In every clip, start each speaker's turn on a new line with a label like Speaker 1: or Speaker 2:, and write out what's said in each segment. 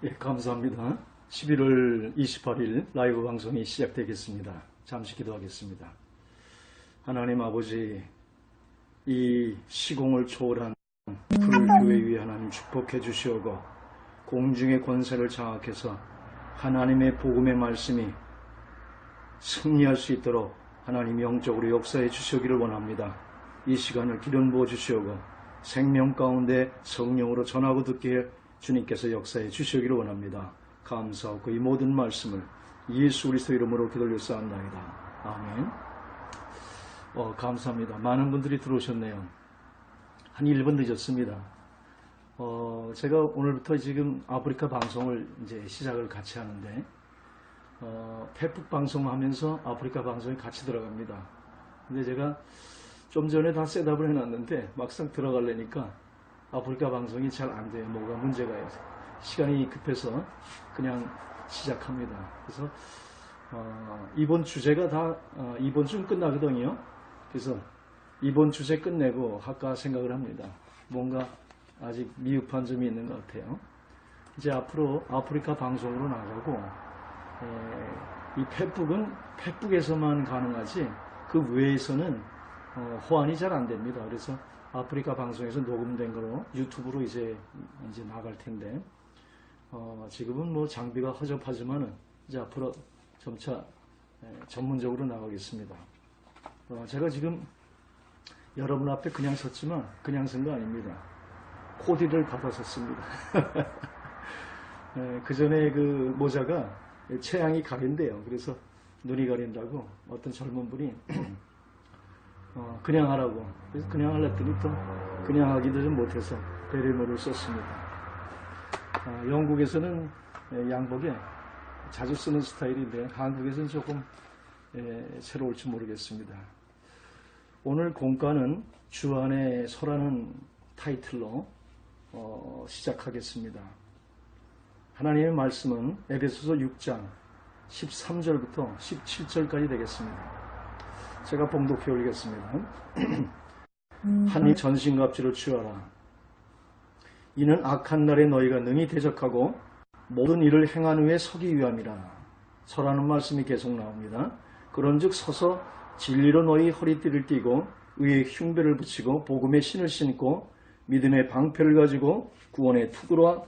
Speaker 1: 예, 감사합니다. 11월 28일 라이브 방송이 시작되겠습니다. 잠시 기도하겠습니다. 하나님 아버지, 이 시공을 초월한 푸른 교회 위에 하나님 축복해 주시오고, 공중의 권세를 장악해서 하나님의 복음의 말씀이 승리할 수 있도록 하나님 영적으로 역사해 주시기를 원합니다. 이 시간을 기름 부어 주시오고 생명 가운데 성령으로 전하고 듣기에 주님께서 역사해 주시기를 원합니다. 감사하고 이 모든 말씀을 예수 그리스도 이름으로 기도드렸사옵나이다. 아멘. 감사합니다. 많은 분들이 들어오셨네요. 한 1분 늦었습니다. 제가 오늘부터 지금 아프리카 방송을 이제 시작을 같이 하는데, 페북 방송하면서 아프리카 방송이 같이 들어갑니다. 근데 제가 좀 전에 다 셋업을 해놨는데 막상 들어가려니까 아프리카 방송이 잘 안 돼요. 뭐가 문제가 있어서 시간이 급해서 그냥 시작합니다. 그래서 이번 주제가 다 이번 주 끝나거든요. 그래서 이번 주제 끝내고 할까 생각을 합니다. 뭔가 아직 미흡한 점이 있는 것 같아요. 이제 앞으로 아프리카 방송으로 나가고, 이 페북에서만 가능하지 그 외에서는 호환이 잘 안 됩니다. 그래서 아프리카 방송에서 녹음된 거로 유튜브로 이제 나갈 텐데, 지금은 뭐 장비가 허접하지만은 이제 앞으로 점차 전문적으로 나가겠습니다. 제가 지금 여러분 앞에 그냥 섰지만 그냥 선 거 아닙니다. 코디를 받았었습니다. 그 전에 그 모자가 체향이 가린대요. 그래서 눈이 가린다고 어떤 젊은 분이 그냥 하라고. 그래서 그냥 하랬더니 또 그냥 하기도 좀 못해서 베레모를 썼습니다. 영국에서는 양복에 자주 쓰는 스타일인데 한국에서는 조금 새로울지 모르겠습니다. 오늘 공과는 주 안에 서라는 타이틀로 시작하겠습니다. 하나님의 말씀은 에베소서 6장 13절부터 17절까지 되겠습니다. 제가 봉독해 올리겠습니다. 하나님 전신갑주를 취하라. 이는 악한 날에 너희가 능히 대적하고 모든 일을 행한 후에 서기 위함이라. 서라는 말씀이 계속 나옵니다. 그런즉 서서 진리로 너희 허리띠를 띠고 의의 흉배를 붙이고 복음의 신을 신고 믿음의 방패를 가지고 구원의 투구와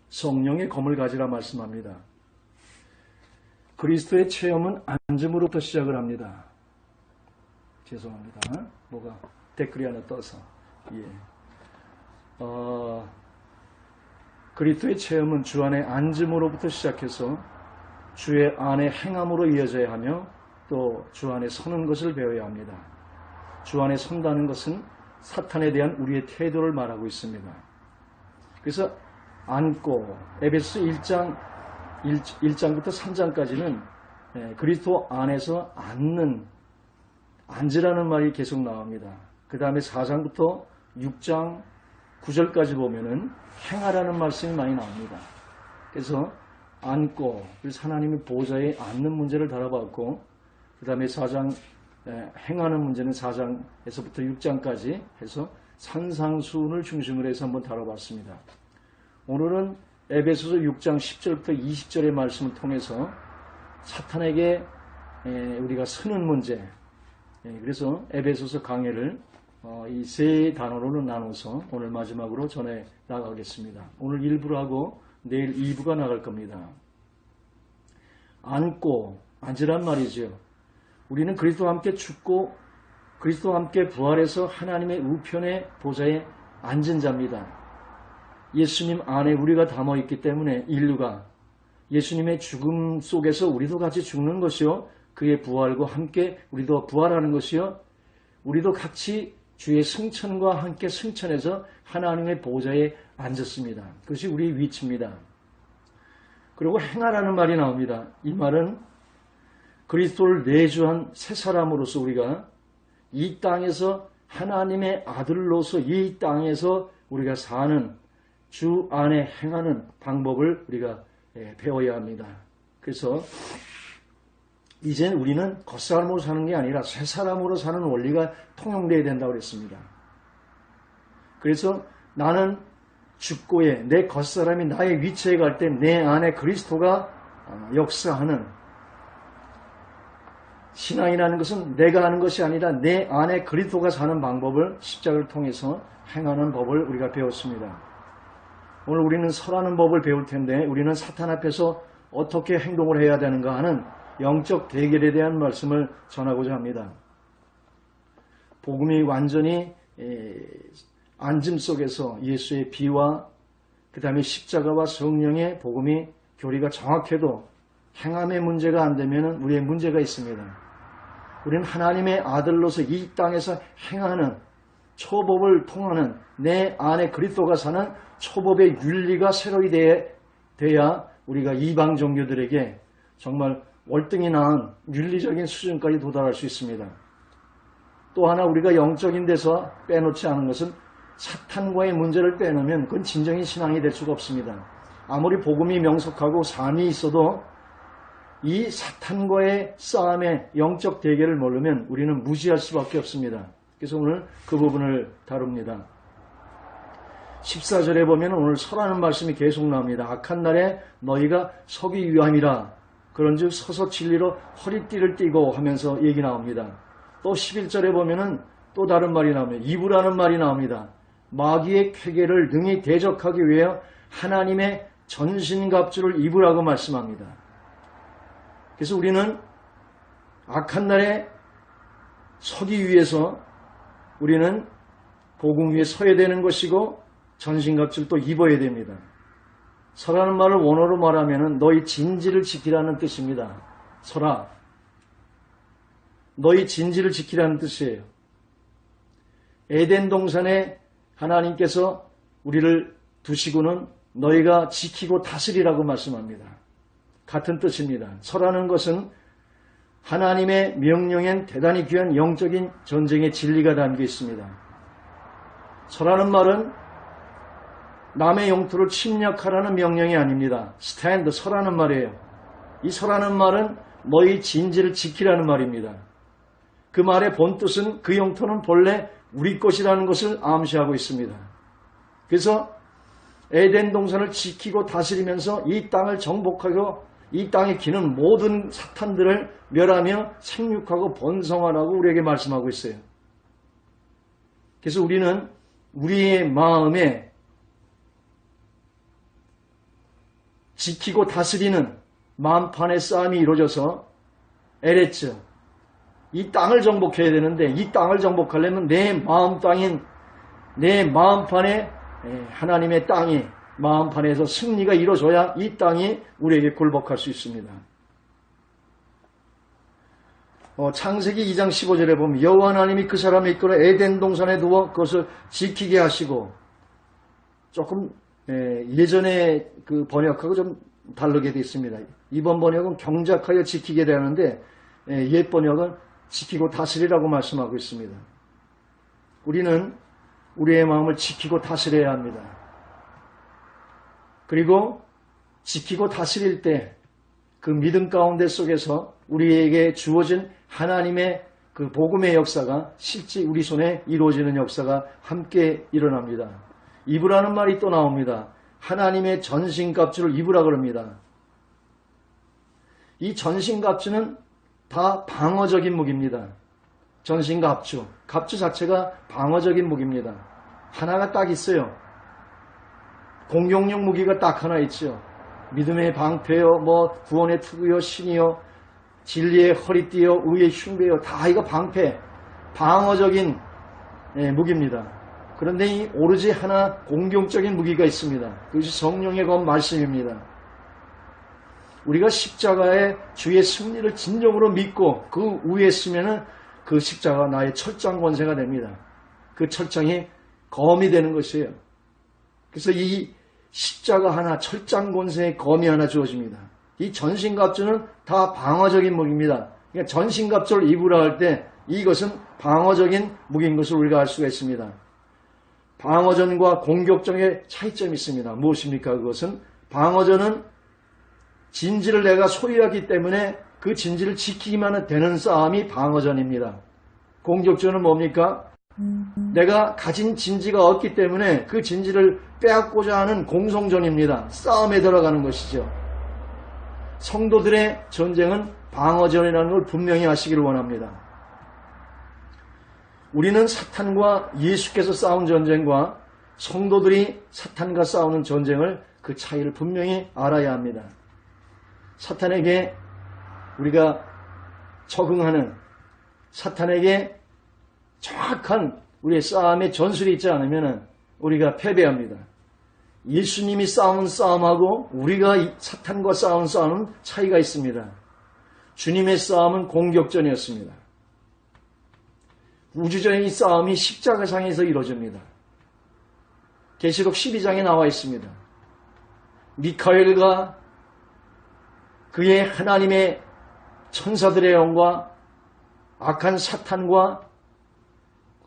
Speaker 1: 성령의 검을 가지라 말씀합니다. 그리스도의 체험은 앉음으로부터 시작을 합니다. 죄송합니다. 뭐가 댓글이 하나 떠서. 그리스도의 체험은 주 안에 앉음으로부터 시작해서 주의 안에 행함으로 이어져야 하며 또 주 안에 서는 것을 배워야 합니다. 주 안에 선다는 것은 사탄에 대한 우리의 태도를 말하고 있습니다. 그래서 앉고 에베소 1장부터 3장까지는 그리스도 안에서 앉으라는 말이 계속 나옵니다. 그 다음에 4장부터 6장 9절까지 보면은 행하라는 말씀이 많이 나옵니다. 그래서 앉고, 그래서 하나님의 보좌에 앉는 문제를 다뤄봤고, 그 다음에 4장 행하는 문제는 4장에서부터 6장까지 해서 산상수훈을 중심으로 해서 한번 다뤄봤습니다. 오늘은 에베소서 6장 10절부터 20절의 말씀을 통해서 사탄에게 우리가 서는 문제, 그래서 에베소서 강해를 이 세 단어로는 나눠서 오늘 마지막으로 전해 나가겠습니다. 오늘 1부를 하고 내일 2부가 나갈 겁니다. 앉으란 말이죠. 우리는 그리스도와 함께 죽고 그리스도와 함께 부활해서 하나님의 우편의 보좌에 앉은 자입니다. 예수님 안에 우리가 담아있기 때문에 인류가 예수님의 죽음 속에서 우리도 같이 죽는 것이요, 그의 부활과 함께 우리도 부활하는 것이요, 우리도 같이 주의 승천과 함께 승천해서 하나님의 보좌에 앉았습니다. 그것이 우리의 위치입니다. 그리고 행하라는 말이 나옵니다. 이 말은 그리스도를 내주한 새 사람으로서 우리가 이 땅에서 하나님의 아들로서 이 땅에서 우리가 사는 주 안에 행하는 방법을 우리가 배워야 합니다. 그래서 이젠 우리는 겉사람으로 사는 게 아니라 새 사람으로 사는 원리가 통용되어야 된다고 그랬습니다. 그래서 나는 죽고에 내 겉사람이 나의 위치에 갈 때 내 안에 그리스도가 역사하는, 신앙이라는 것은 내가 하는 것이 아니라 내 안에 그리스도가 사는 방법을 십자가를 통해서 행하는 법을 우리가 배웠습니다. 오늘 우리는 설하는 법을 배울 텐데, 우리는 사탄 앞에서 어떻게 행동을 해야 되는가 하는 영적 대결에 대한 말씀을 전하고자 합니다. 복음이 완전히 안짐 속에서 예수의 비와 그 다음에 십자가와 성령의 복음이 교리가 정확해도 행함의 문제가 안 되면 우리의 문제가 있습니다. 우리는 하나님의 아들로서 이 땅에서 행하는, 초법을 통하는, 내 안에 그리스도가 사는 초법의 윤리가 새로이 돼야 우리가 이방 종교들에게 정말 월등히 나은 윤리적인 수준까지 도달할 수 있습니다. 또 하나 우리가 영적인 데서 빼놓지 않은 것은, 사탄과의 문제를 빼놓으면 그건 진정인 신앙이 될 수가 없습니다. 아무리 복음이 명석하고 삶이 있어도 이 사탄과의 싸움의 영적 대결을 모르면 우리는 무지할 수밖에 없습니다. 그래서 오늘 그 부분을 다룹니다. 14절에 보면 오늘 설하는 말씀이 계속 나옵니다. 악한 날에 너희가 서기 위함이라. 그런즉 서서 진리로 허리띠를 띠고 하면서 얘기 나옵니다. 또 11절에 보면은 또 다른 말이 나옵니다. 이부라는 말이 나옵니다. 마귀의 쾌계를 능히 대적하기 위해 하나님의 전신갑주를 입으라고 말씀합니다. 그래서 우리는 악한 날에 서기 위해서 우리는 복음 위에 서야 되는 것이고 전신갑주를 또 입어야 됩니다. 서라는 말을 원어로 말하면 너희 진지를 지키라는 뜻입니다. 서라. 너희 진지를 지키라는 뜻이에요. 에덴 동산에 하나님께서 우리를 두시고는 너희가 지키고 다스리라고 말씀합니다. 같은 뜻입니다. 서라는 것은 하나님의 명령엔 대단히 귀한 영적인 전쟁의 진리가 담겨 있습니다. 서라는 말은 남의 영토를 침략하라는 명령이 아닙니다. 스탠드, 서라는 말이에요. 이 서라는 말은 너희 진지를 지키라는 말입니다. 그 말의 본뜻은 그 영토는 본래 우리 것이라는 것을 암시하고 있습니다. 그래서 에덴 동산을 지키고 다스리면서 이 땅을 정복하고 이 땅에 기는 모든 사탄들을 멸하며 생육하고 번성하라고 우리에게 말씀하고 있어요. 그래서 우리는 우리의 마음에 지키고 다스리는 마음판의 싸움이 이루어져서 에레츠, 이 땅을 정복해야 되는데 이 땅을 정복하려면 내 마음 땅인 내 마음판에 하나님의 땅이 마음판에서 승리가 이루어져야 이 땅이 우리에게 굴복할 수 있습니다. 창세기 2장 15절에 보면 여호와 하나님이 그 사람을 이끌어 에덴 동산에 두어 그것을 지키게 하시고, 조금 예전에 그 번역하고 좀 다르게 되어 있습니다. 이번 번역은 경작하여 지키게 되는데 옛 번역은 지키고 다스리라고 말씀하고 있습니다. 우리는 우리의 마음을 지키고 다스려야 합니다. 그리고 지키고 다스릴 때 그 믿음 가운데 속에서 우리에게 주어진 하나님의 그 복음의 역사가 실제 우리 손에 이루어지는 역사가 함께 일어납니다. 입으라는 말이 또 나옵니다. 하나님의 전신갑주를 입으라 그럽니다. 이 전신갑주는 다 방어적인 무기입니다. 전신갑주, 갑주 자체가 방어적인 무기입니다. 하나가 딱 있어요. 공격용 무기가 딱 하나 있죠. 믿음의 방패요, 구원의 투구요, 신이요, 진리의 허리띠요, 의의 흉배요, 다 이거 방패, 방어적인 무기입니다. 그런데 이 오로지 하나 공격적인 무기가 있습니다. 그것이 성령의 건 말씀입니다. 우리가 십자가의 주의 승리를 진정으로 믿고 그 위에 쓰면은 그 십자가가 나의 철장 권세가 됩니다. 그 철장이 검이 되는 것이에요. 그래서 이 십자가 하나, 철장 권세의 검이 하나 주어집니다. 이 전신갑주는 다 방어적인 무기입니다. 그러니까 전신갑주를 입으라 할 때 이것은 방어적인 무기인 것을 우리가 알 수가 있습니다. 방어전과 공격전의 차이점이 있습니다. 무엇입니까? 그것은 방어전은 진지를 내가 소유하기 때문에 그 진지를 지키기만 되는 싸움이 방어전입니다. 공격전은 뭡니까? 내가 가진 진지가 없기 때문에 그 진지를 빼앗고자 하는 공성전입니다. 싸움에 들어가는 것이죠. 성도들의 전쟁은 방어전이라는 걸 분명히 아시기를 원합니다. 우리는 사탄과 예수께서 싸운 전쟁과 성도들이 사탄과 싸우는 전쟁을 그 차이를 분명히 알아야 합니다. 사탄에게 우리가 적응하는, 사탄에게 정확한 우리의 싸움의 전술이 있지 않으면 우리가 패배합니다. 예수님이 싸운 싸움하고 우리가 사탄과 싸운 싸움은 차이가 있습니다. 주님의 싸움은 공격전이었습니다. 우주적인 싸움이 십자가상에서 이루어집니다. 계시록 12장에 나와 있습니다. 미카엘과 그의 하나님의 천사들의 영과 악한 사탄과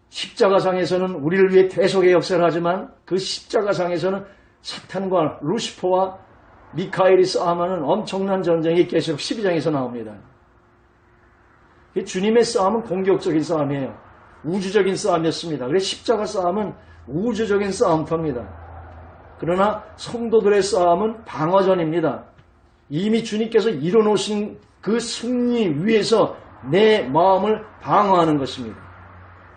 Speaker 1: 십자가상에서는 우리를 위해 대속의 역사를 하지만 그 십자가상에서는 사탄과 루시퍼와 미카엘이 싸움하는 엄청난 전쟁이 계시록 12장에서 나옵니다. 주님의 싸움은 공격적인 싸움이에요. 우주적인 싸움이었습니다. 그래서 십자가 싸움은 우주적인 싸움터입니다. 그러나 성도들의 싸움은 방어전입니다. 이미 주님께서 이뤄놓으신 그 승리 위에서 내 마음을 방어하는 것입니다.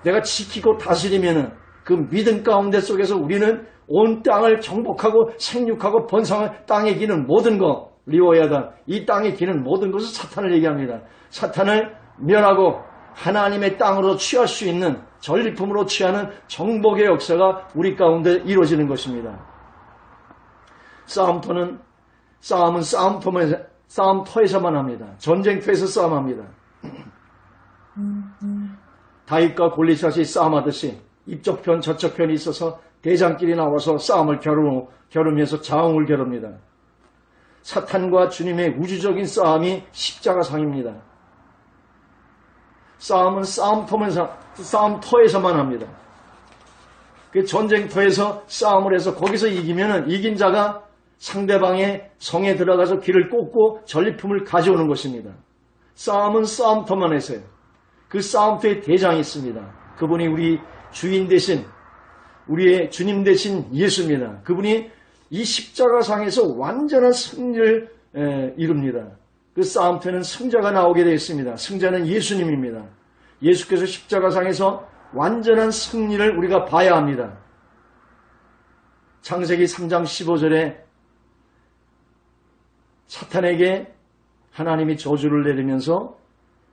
Speaker 1: 내가 지키고 다스리면은 그 믿음 가운데 속에서 우리는 온 땅을 정복하고 생육하고 번성할 땅에 기는 모든 것, 리워야다. 이 땅에 기는 모든 것을 사탄을 얘기합니다. 사탄을 멸하고 하나님의 땅으로 취할 수 있는, 전리품으로 취하는 정복의 역사가 우리 가운데 이루어지는 것입니다. 싸움은 싸움터에서만 합니다. 전쟁터에서 싸움합니다. 다윗과 골리앗이 싸움하듯이 이쪽 편 저쪽 편이 있어서 대장끼리 나와서 싸움을 겨루면서 자웅을 겨룹니다. 사탄과 주님의 우주적인 싸움이 십자가상입니다. 싸움은 싸움터에서만 합니다. 그 전쟁터에서 싸움을 해서 거기서 이기면은 이긴 자가 상대방의 성에 들어가서 귀를 꽂고 전리품을 가져오는 것입니다. 싸움은 싸움터만 해서요. 그 싸움터에 대장이 있습니다. 그분이 우리 주인 대신, 우리의 주님 대신 예수입니다. 그분이 이 십자가상에서 완전한 승리를 이룹니다. 그 싸움터에는 승자가 나오게 되어 있습니다. 승자는 예수님입니다. 예수께서 십자가상에서 완전한 승리를 우리가 봐야 합니다. 창세기 3장 15절에 사탄에게 하나님이 저주를 내리면서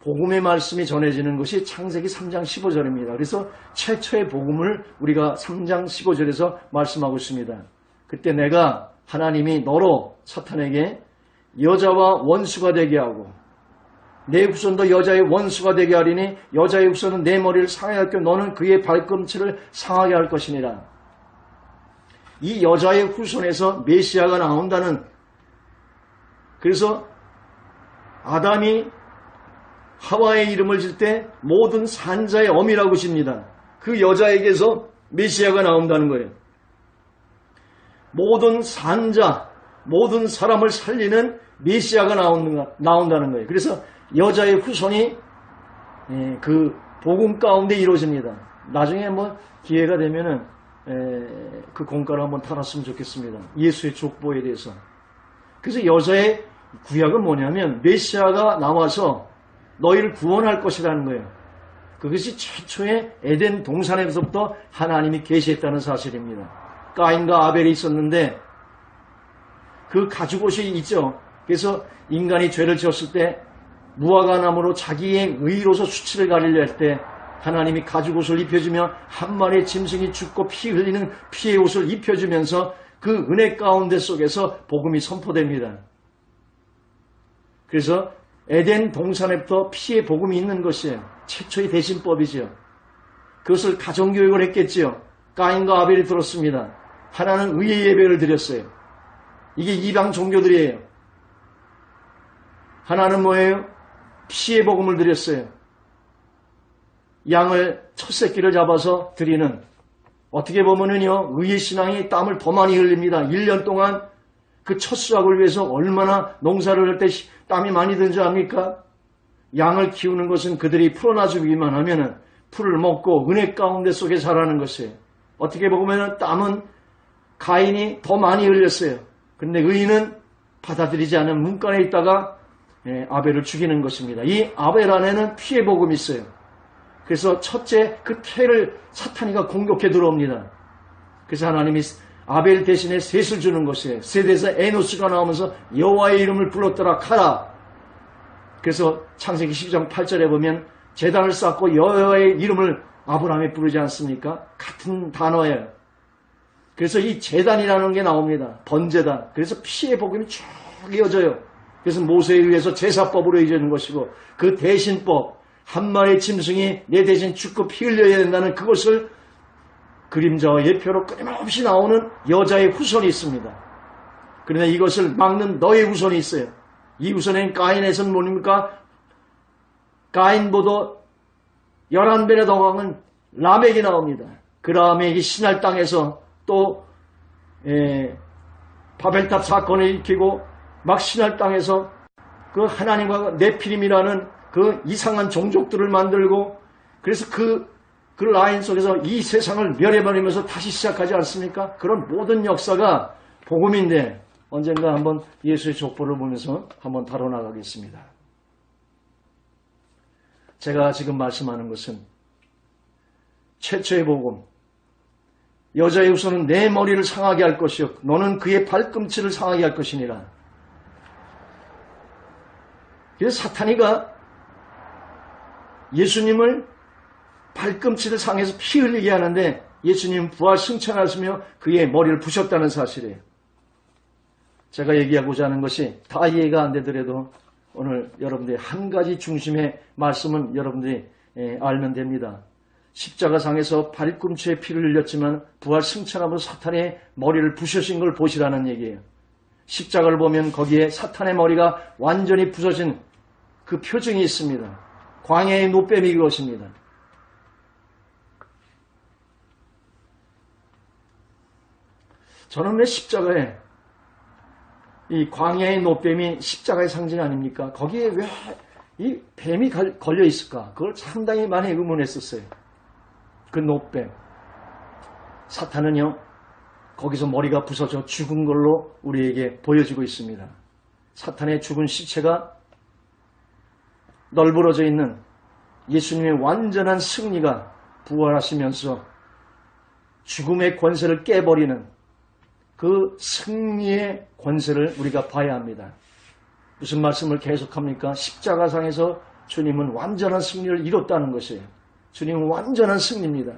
Speaker 1: 복음의 말씀이 전해지는 것이 창세기 3장 15절입니다. 그래서 최초의 복음을 우리가 3장 15절에서 말씀하고 있습니다. 그때 내가 하나님이 너로 사탄에게 여자와 원수가 되게 하고 내 후손도 여자의 원수가 되게 하리니 여자의 후손은 내 머리를 상하게 할 것 너는 그의 발꿈치를 상하게 할 것이니라. 이 여자의 후손에서 메시아가 나온다는, 그래서 아담이 하와의 이름을 질 때 모든 산자의 어미라고 집니다. 그 여자에게서 메시아가 나온다는 거예요. 모든 산자, 모든 사람을 살리는 메시아가 나온다는 거예요. 그래서 여자의 후손이 그 복음 가운데 이루어집니다. 나중에 기회가 되면은 그 공과를 한번 달았으면 좋겠습니다. 예수의 족보에 대해서. 그래서 여자의 구약은 뭐냐면 메시아가 나와서 너희를 구원할 것이라는 거예요. 그것이 최초의 에덴 동산에서부터 하나님이 계시했다는 사실입니다. 까인과 아벨이 있었는데 그 가죽옷이 있죠. 그래서 인간이 죄를 지었을 때 무화과 나무로 자기의 의로서 수치를 가리려 할 때 하나님이 가죽옷을 입혀주며 한 마리의 짐승이 죽고 피 흘리는 피의 옷을 입혀주면서 그 은혜 가운데 속에서 복음이 선포됩니다. 그래서 에덴 동산에부터 피의 복음이 있는 것이 최초의 대신법이죠. 그것을 가정교육을 했겠지요. 까인과 아벨이 들었습니다. 하나는 의의 예배를 드렸어요. 이게 이방 종교들이에요. 하나는 뭐예요? 피의 복음을 드렸어요. 양을 첫 새끼를 잡아서 드리는, 어떻게 보면은요, 의의 신앙이 땀을 더 많이 흘립니다. 1년 동안 그 첫 수확을 위해서 얼마나 농사를 할 때 땀이 많이 든 줄 압니까? 양을 키우는 것은 그들이 풀어놔주기만 하면은 풀을 먹고 은혜 가운데 속에 자라는 것이에요. 어떻게 보면 땀은 가인이 더 많이 흘렸어요. 그런데 의인은 받아들이지 않은 문간에 있다가 아벨을 죽이는 것입니다. 이 아벨 안에는 피의 복음이 있어요. 그래서 첫째 그 태를 사탄이가 공격해 들어옵니다. 그래서 하나님이 아벨 대신에 셋을 주는 것이에요. 셋에서 에노스가 나오면서 여호와의 이름을 불렀더라 카라. 그래서 창세기 12장 8절에 보면 제단을 쌓고 여호와의 이름을 아브라함에 부르지 않습니까? 같은 단어예요. 그래서 이 제단이라는 게 나옵니다. 번제단. 그래서 피의 복음이 쭉 이어져요. 그래서 모세에 의해서 제사법으로 이어지는 것이고 그 대신법, 한 마리의 짐승이 내 대신 죽고 피 흘려야 된다는 그것을 그림자와 예표로 끊임없이 나오는 여자의 후손이 있습니다. 그러나 이것을 막는 너의 후손이 있어요. 이 후손인 가인에서는 뭡니까? 가인보다 11배나 더 강한 라멕이 나옵니다. 그 라멕이 신할 땅에서 또 바벨탑 사건을 일으키고 막 신할 땅에서 그 하나님과 네피림이라는 그 이상한 종족들을 만들고 그래서 그 라인 속에서 이 세상을 멸해버리면서 다시 시작하지 않습니까? 그런 모든 역사가 복음인데 언젠가 한번 예수의 족보를 보면서 한번 다뤄나가겠습니다. 제가 지금 말씀하는 것은 최초의 복음. 여자의 후손은 내 머리를 상하게 할 것이요 너는 그의 발꿈치를 상하게 할 것이니라. 그래서 사탄이가 예수님을 발꿈치를 상해서 피 흘리게 하는데 예수님은 부활 승천하시며 그의 머리를 부셨다는 사실이에요. 제가 얘기하고자 하는 것이 다 이해가 안 되더라도 오늘 여러분들이 한 가지 중심의 말씀은 여러분들이 알면 됩니다. 십자가상에서 발꿈치에 피를 흘렸지만 부활 승천하면서 사탄의 머리를 부셔진 걸 보시라는 얘기예요. 십자가를 보면 거기에 사탄의 머리가 완전히 부서진 그 표징이 있습니다. 광야의 노뱀이 그것입니다. 저는 왜 십자가에 이 광야의 노뱀이 십자가의 상징 아닙니까? 거기에 왜 이 뱀이 걸려 있을까? 그걸 상당히 많이 의문했었어요. 그 노뱀. 사탄은요, 거기서 머리가 부서져 죽은 걸로 우리에게 보여지고 있습니다. 사탄의 죽은 시체가 널브러져 있는 예수님의 완전한 승리가 부활하시면서 죽음의 권세를 깨버리는 그 승리의 권세를 우리가 봐야 합니다. 무슨 말씀을 계속합니까? 십자가상에서 주님은 완전한 승리를 이뤘다는 것이에요. 주님은 완전한 승리입니다.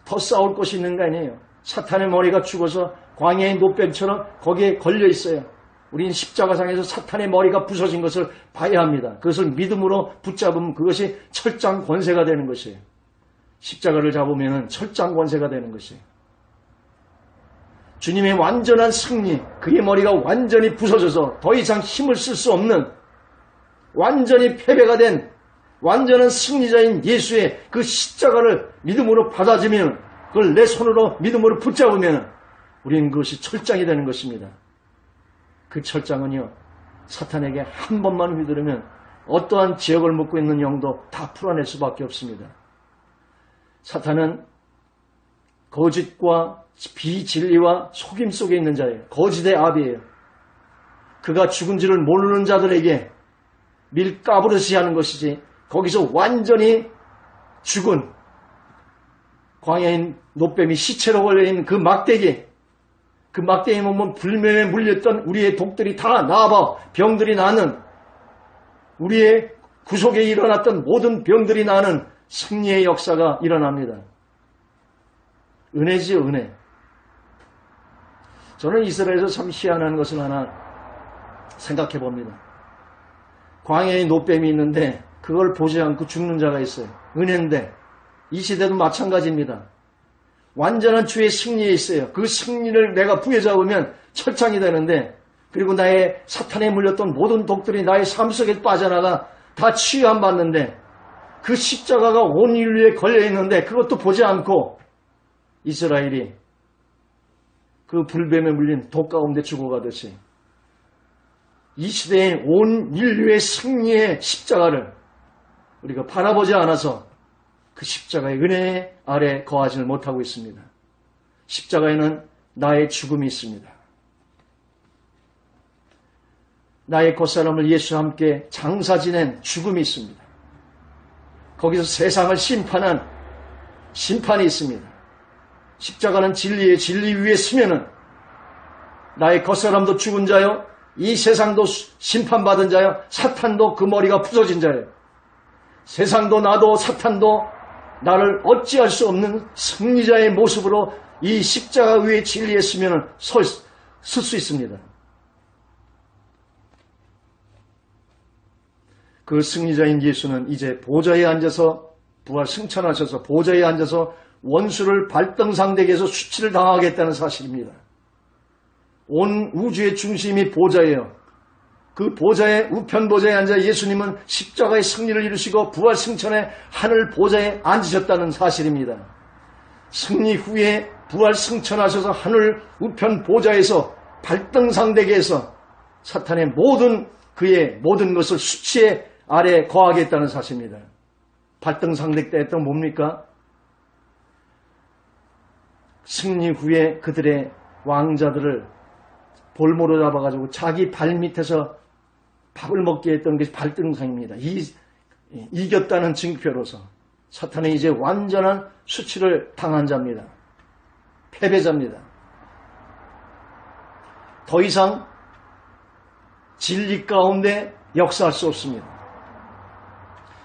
Speaker 1: 더 싸울 것이 있는 거 아니에요. 사탄의 머리가 죽어서 광야의 노뱀처럼 거기에 걸려 있어요. 우리는 십자가상에서 사탄의 머리가 부서진 것을 봐야 합니다. 그것을 믿음으로 붙잡으면 그것이 철장 권세가 되는 것이에요. 십자가를 잡으면 철장 권세가 되는 것이에요. 주님의 완전한 승리, 그의 머리가 완전히 부서져서 더 이상 힘을 쓸 수 없는 완전히 패배가 된 완전한 승리자인 예수의 그 십자가를 믿음으로 받아들이면 그걸 내 손으로 믿음으로 붙잡으면 우리는 그것이 철장이 되는 것입니다. 그 철장은요, 사탄에게 한 번만 휘두르면 어떠한 지역을 묻고 있는 영도 다 풀어낼 수밖에 없습니다. 사탄은 거짓과 비진리와 속임 속에 있는 자예요. 거짓의 아비예요. 그가 죽은지를 모르는 자들에게 밀가부르시 하는 것이지 거기서 완전히 죽은 광야인 노뱀이 시체로 걸려있는 그 막대기, 그 막대기 몸은 불면에 물렸던 우리의 독들이 다 나아봐 병들이 나는, 우리의 구속에 일어났던 모든 병들이 나는 승리의 역사가 일어납니다. 은혜지요, 은혜. 저는 이스라엘에서 참 희한한 것을 하나 생각해 봅니다. 광야에 노뱀이 있는데 그걸 보지 않고 죽는 자가 있어요. 은혜인데 이 시대도 마찬가지입니다. 완전한 주의 승리에 있어요. 그 승리를 내가 부여잡으면 철창이 되는데, 그리고 나의 사탄에 물렸던 모든 독들이 나의 삶 속에 빠져나가 다 치유함 받는데 그 십자가가 온 인류에 걸려있는데 그것도 보지 않고 이스라엘이 그 불뱀에 물린 독 가운데 죽어가듯이 이 시대의 온 인류의 승리의 십자가를 우리가 바라보지 않아서 그 십자가의 은혜 아래 거하지를 못하고 있습니다. 십자가에는 나의 죽음이 있습니다. 나의 겉사람을 예수와 함께 장사 지낸 죽음이 있습니다. 거기서 세상을 심판한 심판이 있습니다. 십자가는 진리의 진리 위에 서면은 나의 겉사람도 죽은 자요, 이 세상도 심판받은 자요, 사탄도 그 머리가 부서진 자요. 세상도 나도 사탄도 나를 어찌할 수 없는 승리자의 모습으로 이 십자가 위에 진리에 서면은 설 수 있습니다. 그 승리자인 예수는 이제 보좌에 앉아서 부활 승천하셔서 보좌에 앉아서 원수를 발등상대에서 수치를 당하겠다는 사실입니다. 온 우주의 중심이 보좌예요. 그 보좌의 우편 보좌에 앉아 예수님은 십자가의 승리를 이루시고 부활 승천의 하늘 보좌에 앉으셨다는 사실입니다. 승리 후에 부활 승천하셔서 하늘 우편 보좌에서 발등상대에서 사탄의 그의 모든 것을 수치의 아래 거하겠다는 사실입니다. 발등상대 때 했던 뭡니까? 승리 후에 그들의 왕자들을 볼모로 잡아가지고 자기 발 밑에서 밥을 먹게 했던 것이 발등상입니다. 이겼다는 증표로서 사탄은 이제 완전한 수치를 당한 자입니다. 패배자입니다. 더 이상 진리 가운데 역사할 수 없습니다.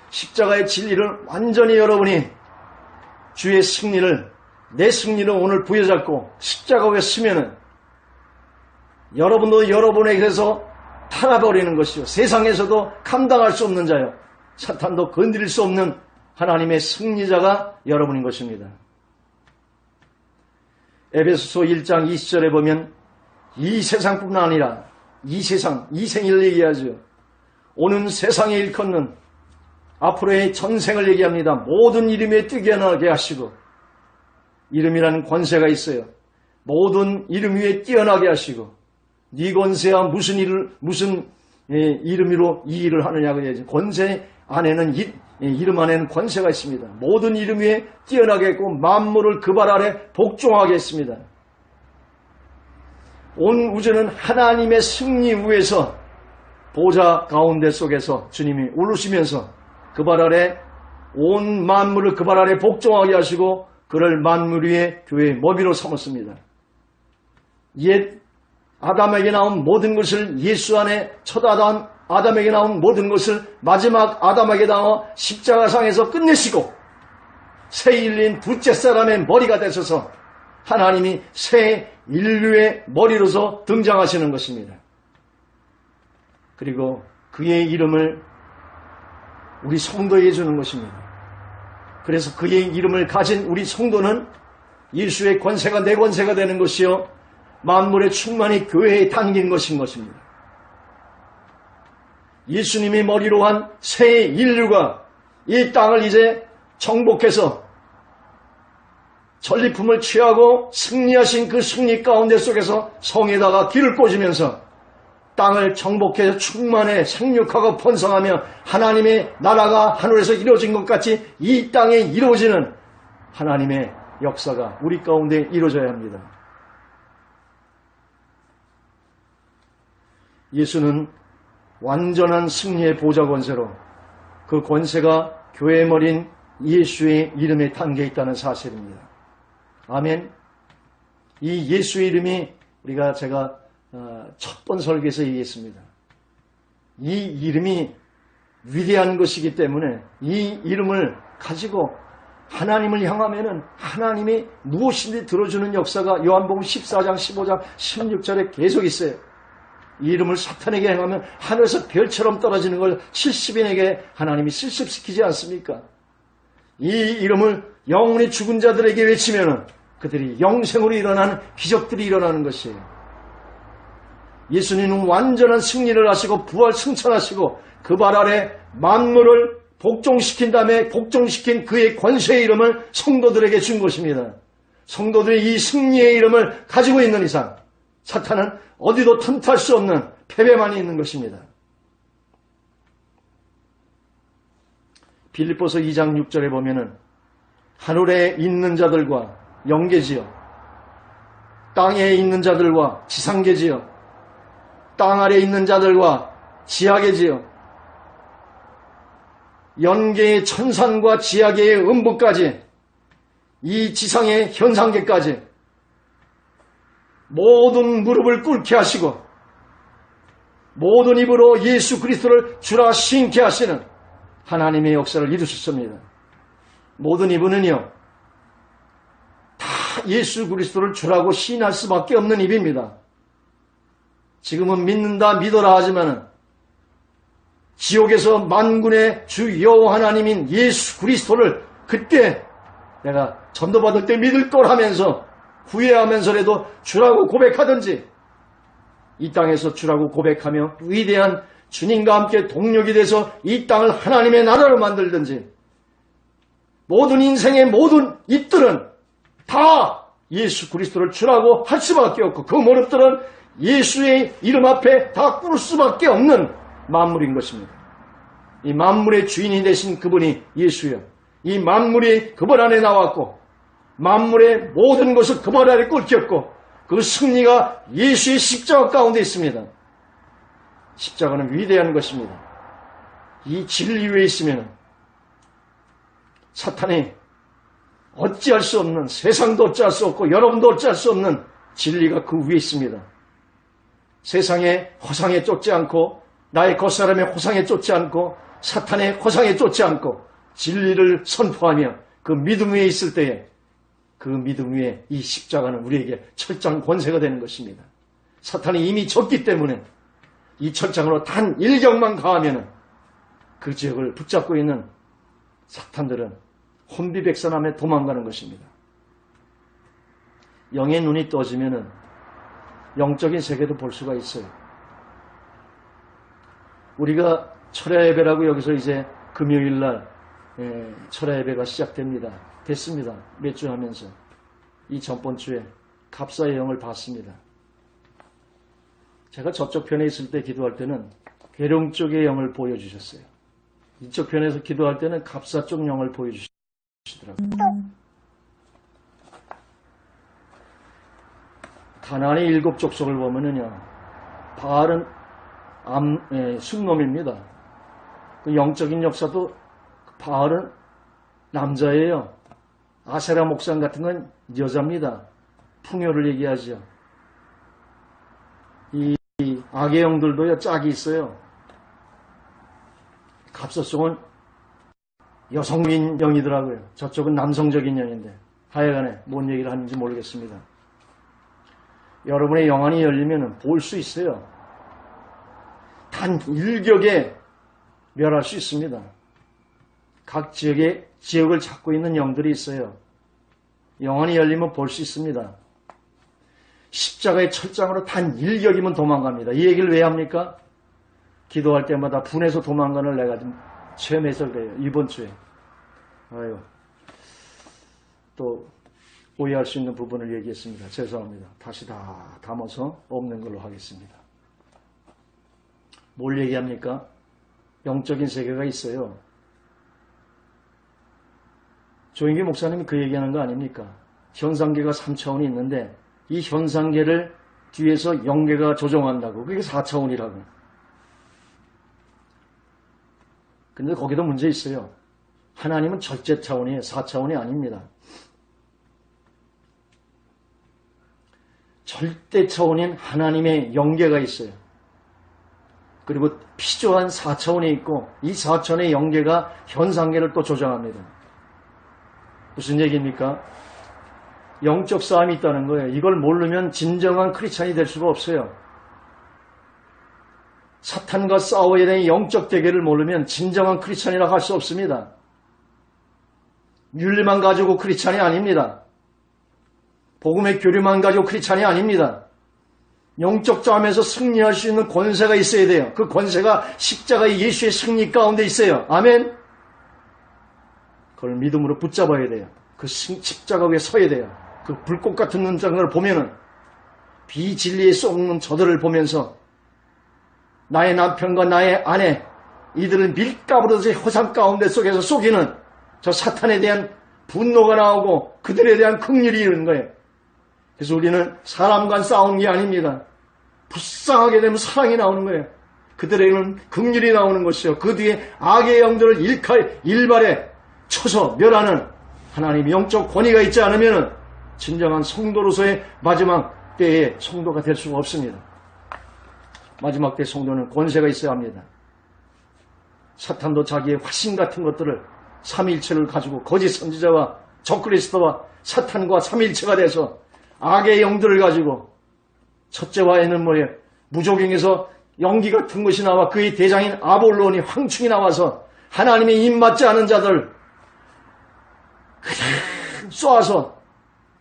Speaker 1: 십자가의 진리를 완전히 여러분이 주의 승리를, 내 승리를 오늘 부여잡고 십자가 위에 서면은 여러분도 여러분에게서 타나버리는 것이요, 세상에서도 감당할 수 없는 자요, 사탄도 건드릴 수 없는 하나님의 승리자가 여러분인 것입니다. 에베소서 1장 20절에 보면 이 세상뿐만 아니라 이 생을 얘기하죠. 오는 세상에 일컫는 앞으로의 전생을 얘기합니다. 모든 이름에 뛰어나게 하시고, 이름이라는 권세가 있어요. 모든 이름 위에 뛰어나게 하시고, 네 권세야 무슨 이름으로 이 일을 하느냐고 해야지. 권세 안에는 이름 안에는 권세가 있습니다. 모든 이름 위에 뛰어나게 했고 만물을 그 발 아래 복종하게 했습니다. 온 우주는 하나님의 승리 위에서 보좌 가운데 속에서 주님이 오르시면서 그 발 아래 온 만물을 그 발 아래 복종하게 하시고 그를 만물 위에 교회의 머리로 삼았습니다. 옛 아담에게 나온 모든 것을 예수 안에 첫 아담에게 나온 모든 것을 마지막 아담에게 나와 십자가상에서 끝내시고 새 인류인 둘째 사람의 머리가 되셔서 하나님이 새 인류의 머리로서 등장하시는 것입니다. 그리고 그의 이름을 우리 성도에게 주는 것입니다. 그래서 그의 이름을 가진 우리 성도는 예수의 권세가 내 권세가 되는 것이요, 만물의 충만이 교회에 담긴 것인 것입니다. 예수님이 머리로 한 새 인류가 이 땅을 이제 정복해서 전리품을 취하고 승리하신 그 승리 가운데 속에서 성에다가 길을 꽂으면서 땅을 정복해서 충만해 생육하고 번성하며 하나님의 나라가 하늘에서 이루어진 것 같이 이 땅에 이루어지는 하나님의 역사가 우리 가운데 이루어져야 합니다. 예수는 완전한 승리의 보좌 권세로 그 권세가 교회의 머리인 예수의 이름에 담겨 있다는 사실입니다. 아멘. 이 예수의 이름이 제가 첫 번 설교에서 얘기했습니다. 이 이름이 위대한 것이기 때문에 이 이름을 가지고 하나님을 향하면은 하나님이 무엇인지 들어주는 역사가 요한복음 14장, 15장, 16절에 계속 있어요. 이 이름을 사탄에게 행하면 하늘에서 별처럼 떨어지는 걸 70인에게 하나님이 실습시키지 않습니까? 이 이름을 영원히 죽은 자들에게 외치면 그들이 영생으로 일어나는 기적들이 일어나는 것이에요. 예수님은 완전한 승리를 하시고 부활 승천하시고 그 발 아래 만물을 복종시킨 다음에 복종시킨 그의 권세의 이름을 성도들에게 준 것입니다. 성도들이 이 승리의 이름을 가지고 있는 이상 사탄은 어디도 틈탈 수 없는 패배만이 있는 것입니다. 빌립보서 2장 6절에 보면은 하늘에 있는 자들과 영계지요, 땅에 있는 자들과 지상계지요, 땅 아래 있는 자들과 지하계지요, 연계의 천산과 지하계의 음부까지, 이 지상의 현상계까지 모든 무릎을 꿇게 하시고 모든 입으로 예수 그리스도를 주라 싱케 하시는 하나님의 역사를 이루셨습니다. 모든 입은요 다 예수 그리스도를 주라고 시인할 수밖에 없는 입입니다. 지금은 믿는다 믿어라 하지만은 지옥에서 만군의 주 여호와 하나님인 예수 그리스도를 그때 내가 전도받을 때 믿을 걸 하면서 후회하면서라도 주라고 고백하든지, 이 땅에서 주라고 고백하며 위대한 주님과 함께 동력이 돼서 이 땅을 하나님의 나라로 만들든지, 모든 인생의 모든 입들은 다 예수 그리스도를 주라고 할 수밖에 없고 그 무릎들은 예수의 이름 앞에 다 꿇을 수밖에 없는 만물인 것입니다. 이 만물의 주인이 되신 그분이 예수여, 이 만물이 그분 안에 나왔고 만물의 모든 것을 그분 안에 꿇혔고 그 승리가 예수의 십자가 가운데 있습니다. 십자가는 위대한 것입니다. 이 진리 위에 있으면 사탄이 어찌할 수 없는, 세상도 어찌할 수 없고 여러분도 어찌할 수 없는 진리가 그 위에 있습니다. 세상의 허상에 쫓지 않고 나의 겉사람의 허상에 쫓지 않고 사탄의 허상에 쫓지 않고 진리를 선포하며 그 믿음 위에 있을 때에 그 믿음 위에 이 십자가는 우리에게 철장 권세가 되는 것입니다. 사탄이 이미 졌기 때문에 이 철장으로 단 일격만 가하면 그 지역을 붙잡고 있는 사탄들은 혼비백산함에 도망가는 것입니다. 영의 눈이 떠지면은 영적인 세계도 볼 수가 있어요. 우리가 철야 예배라고 여기서 이제 금요일날 철야 예배가 시작됩니다. 됐습니다. 몇 주 하면서 이 전번 주에 갑사의 영을 봤습니다. 제가 저쪽 편에 있을 때 기도할 때는 계룡 쪽의 영을 보여주셨어요. 이쪽 편에서 기도할 때는 갑사 쪽 영을 보여주시더라고요. 가나안의 7 족속을 보면은요, 바알은 순놈입니다. 그 영적인 역사도 바알은 남자예요. 아세라 목상 같은 건 여자입니다. 풍요를 얘기하죠. 이 악의 영들도요, 짝이 있어요. 갑사 쪽은 여성인 영이더라고요. 저쪽은 남성적인 영인데 하여간에 뭔 얘기를 하는지 모르겠습니다. 여러분의 영안이 열리면 볼 수 있어요. 단 일격에 멸할 수 있습니다. 각 지역을 잡고 있는 영들이 있어요. 영안이 열리면 볼 수 있습니다. 십자가의 철장으로 단 일격이면 도망갑니다. 이 얘기를 왜 합니까? 기도할 때마다 분해서 도망가는 내가 좀 체험해서 그래요. 이번 주에. 아유, 또 오해할 수 있는 부분을 얘기했습니다. 죄송합니다. 다시 다 담아서 없는 걸로 하겠습니다. 뭘 얘기합니까? 영적인 세계가 있어요. 조인기 목사님이 그 얘기하는 거 아닙니까? 현상계가 3차원이 있는데 이 현상계를 뒤에서 영계가 조종한다고. 그게 4차원이라고. 근데 거기도 문제 있어요. 하나님은 절제 차원이에요. 4차원이 아닙니다. 절대 차원인 하나님의 영계가 있어요. 그리고 피조한 4차원이 있고 이 4차원의 영계가 현상계를 또 조정합니다. 무슨 얘기입니까? 영적 싸움이 있다는 거예요. 이걸 모르면 진정한 크리스찬이 될 수가 없어요. 사탄과 싸워야 되는 영적 대결을 모르면 진정한 크리스찬이라고 할 수 없습니다. 윤리만 가지고 크리스찬이 아닙니다. 복음의 교류만 가지고 크리스찬이 아닙니다. 영적 싸움에서 승리할 수 있는 권세가 있어야 돼요. 그 권세가 십자가의 예수의 승리 가운데 있어요. 아멘. 그걸 믿음으로 붙잡아야 돼요. 그 십자가 위에 서야 돼요. 그 불꽃 같은 눈장을 보면은 비진리에 쏟는 저들을 보면서 나의 남편과 나의 아내, 이들은 밀가부러져의 허상 가운데 속에서 속이는 저 사탄에 대한 분노가 나오고 그들에 대한 긍휼이 이르는 거예요. 그래서 우리는 사람과 싸우는 게 아닙니다. 불쌍하게 되면 사랑이 나오는 거예요. 그들에게는 긍휼이 나오는 것이요. 그 뒤에 악의 영들을 일발에 쳐서 멸하는 하나님의 영적 권위가 있지 않으면 진정한 성도로서의 마지막 때의 성도가 될 수가 없습니다. 마지막 때 성도는 권세가 있어야 합니다. 사탄도 자기의 화신 같은 것들을 삼위일체를 가지고 거짓 선지자와 적그리스도와 사탄과 삼위일체가 돼서 악의 영들을 가지고 첫째와에는 뭐예요? 무조경에서 연기 같은 것이 나와 그의 대장인 아볼론이 황충이 나와서 하나님의 입 맞지 않은 자들 그냥 쏘아서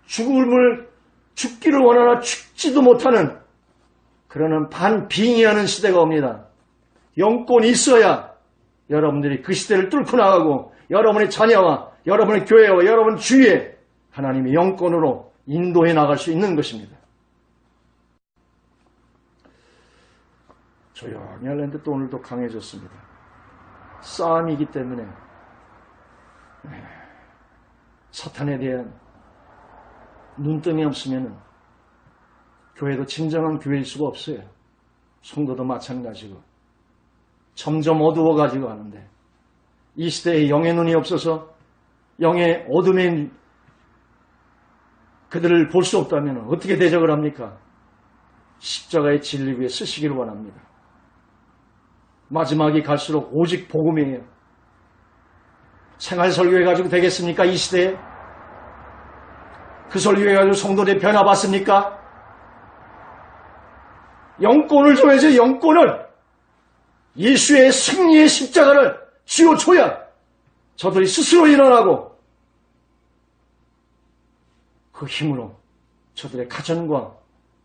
Speaker 1: 죽기를 원하나 죽지도 못하는 그러는 반빙의하는 시대가 옵니다. 영권이 있어야 여러분들이 그 시대를 뚫고 나가고 여러분의 자녀와 여러분의 교회와 여러분 주위에 하나님의 영권으로 인도해 나갈 수 있는 것입니다. 조용히 하려는데 또 오늘도 강해졌습니다. 싸움이기 때문에 사탄에 대한 눈뜸이 없으면 교회도 진정한 교회일 수가 없어요. 성도도 마찬가지고 점점 어두워가지고 하는데 이 시대에 영의 눈이 없어서 영의 어둠에 그들을 볼 수 없다면 어떻게 대적을 합니까? 십자가의 진리 위에 쓰시기를 원합니다. 마지막이 갈수록 오직 복음이에요. 생활 설교해 가지고 되겠습니까? 이 시대에? 그 설교해 가지고 성도들이 변화받습니까? 영권을 줘야죠. 영권을. 예수의 승리의 십자가를 쥐어줘야 저들이 스스로 일어나고 그 힘으로 저들의 가정과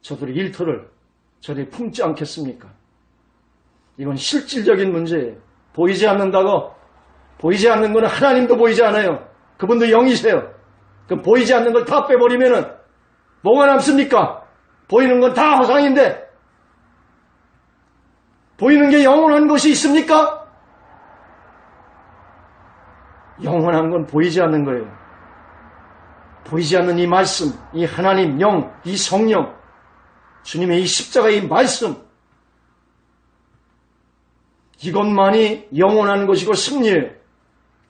Speaker 1: 저들의 일터를 저들이 품지 않겠습니까? 이건 실질적인 문제예요. 보이지 않는다고 보이지 않는 것은 하나님도 보이지 않아요. 그분도 영이세요. 그 보이지 않는 걸 다 빼버리면은 뭐가 남습니까? 보이는 건 다 허상인데 보이는 게 영원한 것이 있습니까? 영원한 건 보이지 않는 거예요. 보이지 않는 이 말씀, 이 하나님 영, 이 성령, 주님의 이 십자가의 말씀, 이것만이 영원한 것이고 승리예요.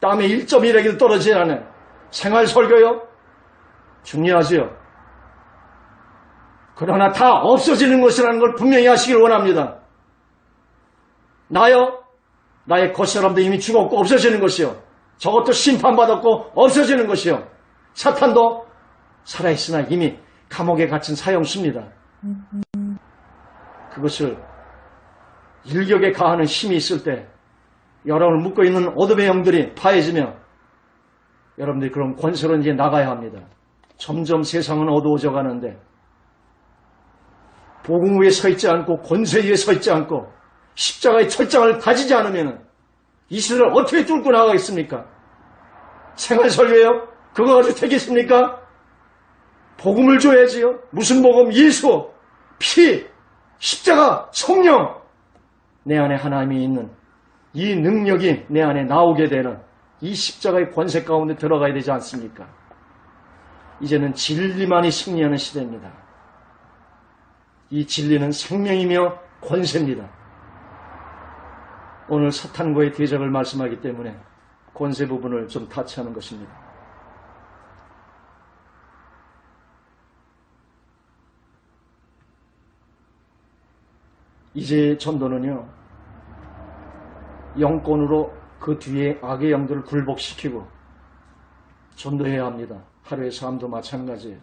Speaker 1: 땀의 1.1에게도 떨어지지 않아요. 생활 설교요? 중요하지요. 그러나 다 없어지는 것이라는 걸 분명히 하시길 원합니다. 나요? 나의 겉사람도 이미 죽었고 없어지는 것이요. 저것도 심판받았고 없어지는 것이요. 사탄도 살아있으나 이미 감옥에 갇힌 사형수입니다. 그것을 일격에 가하는 힘이 있을 때 여러분을 묶고 있는 어둠의 영들이 파해지며 여러분들이 그런 권세로 이제 나가야 합니다. 점점 세상은 어두워져 가는데 복음 위에 서 있지 않고 권세 위에 서 있지 않고 십자가의 철장을 가지지 않으면 이 시대를 어떻게 뚫고 나가겠습니까? 생활 설교요? 그거 가지고 되겠습니까? 복음을 줘야지요. 무슨 복음? 예수, 피, 십자가, 성령. 내 안에 하나님이 있는 이 능력이 내 안에 나오게 되는 이 십자가의 권세 가운데 들어가야 되지 않습니까? 이제는 진리만이 승리하는 시대입니다. 이 진리는 생명이며 권세입니다. 오늘 사탄과의 대적을 말씀하기 때문에 권세 부분을 좀 타치하는 것입니다. 이제 전도는요, 영권으로 그 뒤에 악의 영들을 굴복시키고 전도해야 합니다. 하루의 삶도 마찬가지예요.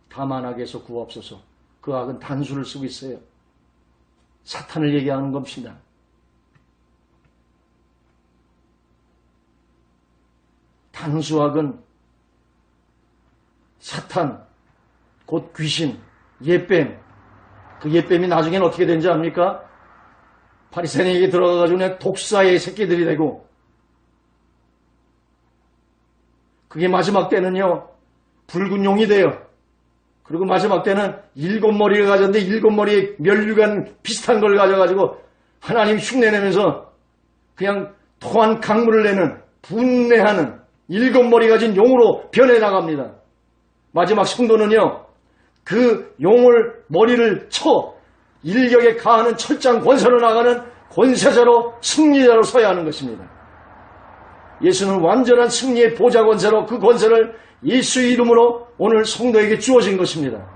Speaker 1: 다만 악에서 구하옵소서. 그 악은 단수를 쓰고 있어요. 사탄을 얘기하는 겁니다. 단수악은 사탄, 곧 귀신, 옛뱀. 그 옛뱀이 나중에는 어떻게 되는지 압니까? 바리새인에게 들어가가지고 그냥 독사의 새끼들이 되고, 그게 마지막 때는요, 붉은 용이 돼요. 그리고 마지막 때는 7머리를 가졌는데 7머리에 면류관 비슷한 걸 가져가지고 하나님 흉내내면서 그냥 토한 강물을 내는 분내하는 7머리 가진 용으로 변해 나갑니다. 마지막 성도는요, 그 용을 머리를 쳐 일격에 가하는 철장 권세로 나가는 권세자로 승리자로 서야 하는 것입니다. 예수는 완전한 승리의 보좌 권세로 그 권세를 예수의 이름으로 오늘 성도에게 주어진 것입니다.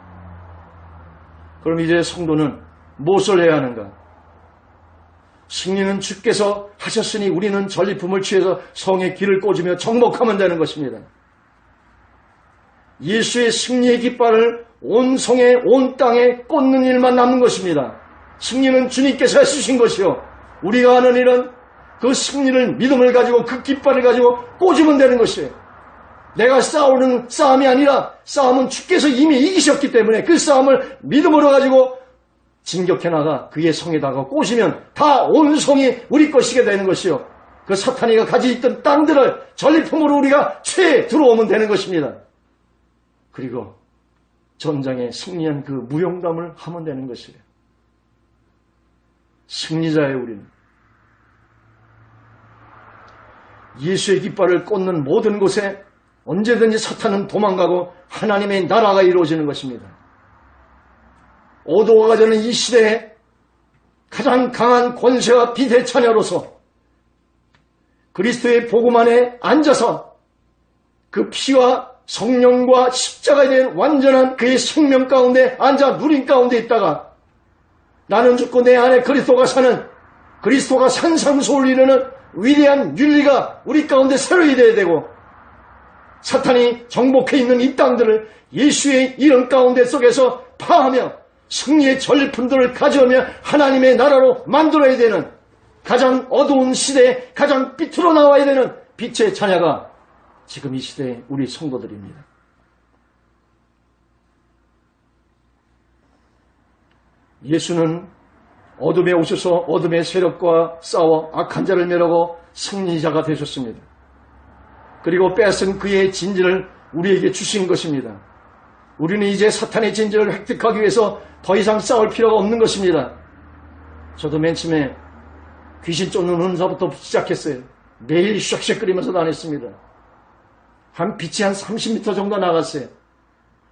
Speaker 1: 그럼 이제 성도는 무엇을 해야 하는가? 승리는 주께서 하셨으니 우리는 전리품을 취해서 성의 길을 꽂으며 정복하면 되는 것입니다. 예수의 승리의 깃발을 온 성에 온 땅에 꽂는 일만 남는 것입니다. 승리는 주님께서 해주신 것이요, 우리가 하는 일은 그 승리를 믿음을 가지고 그 깃발을 가지고 꽂으면 되는 것이에요. 내가 싸우는 싸움이 아니라 싸움은 주께서 이미 이기셨기 때문에 그 싸움을 믿음으로 가지고 진격해 나가 그의 성에다가 꽂으면 다 온 성이 우리 것이게 되는 것이요, 그 사탄이가 가지고 있던 땅들을 전리품으로 우리가 취해 들어오면 되는 것입니다. 그리고 전장에 승리한 그 무용담을 하면 되는 것이에요. 승리자예요, 우리는. 예수의 깃발을 꽂는 모든 곳에 언제든지 사탄은 도망가고 하나님의 나라가 이루어지는 것입니다. 어두워가 되는 이 시대에 가장 강한 권세와 빛의 자녀로서 그리스도의 복음 안에 앉아서 그 피와 성령과 십자가에 대한 완전한 그의 생명 가운데 앉아 누린 가운데 있다가 나는 죽고 내 안에 그리스도가 사는, 그리스도가 산상수훈을 이루는 위대한 윤리가 우리 가운데 새로이 되어야 되고, 사탄이 정복해 있는 이 땅들을 예수의 이름 가운데 속에서 파하며 승리의 전리품들을 가져오며 하나님의 나라로 만들어야 되는, 가장 어두운 시대에 가장 빛으로 나와야 되는 빛의 자녀가 지금 이 시대의 우리 성도들입니다. 예수는 어둠에 오셔서 어둠의 세력과 싸워 악한 자를 멸하고 승리자가 되셨습니다. 그리고 빼앗은 그의 진리를 우리에게 주신 것입니다. 우리는 이제 사탄의 진리를 획득하기 위해서 더 이상 싸울 필요가 없는 것입니다. 저도 맨 처음에 귀신 쫓는 은사부터 시작했어요. 매일 쉑쉑거리면서 다녔습니다. 한 빛이 한 30m 정도 나갔어요.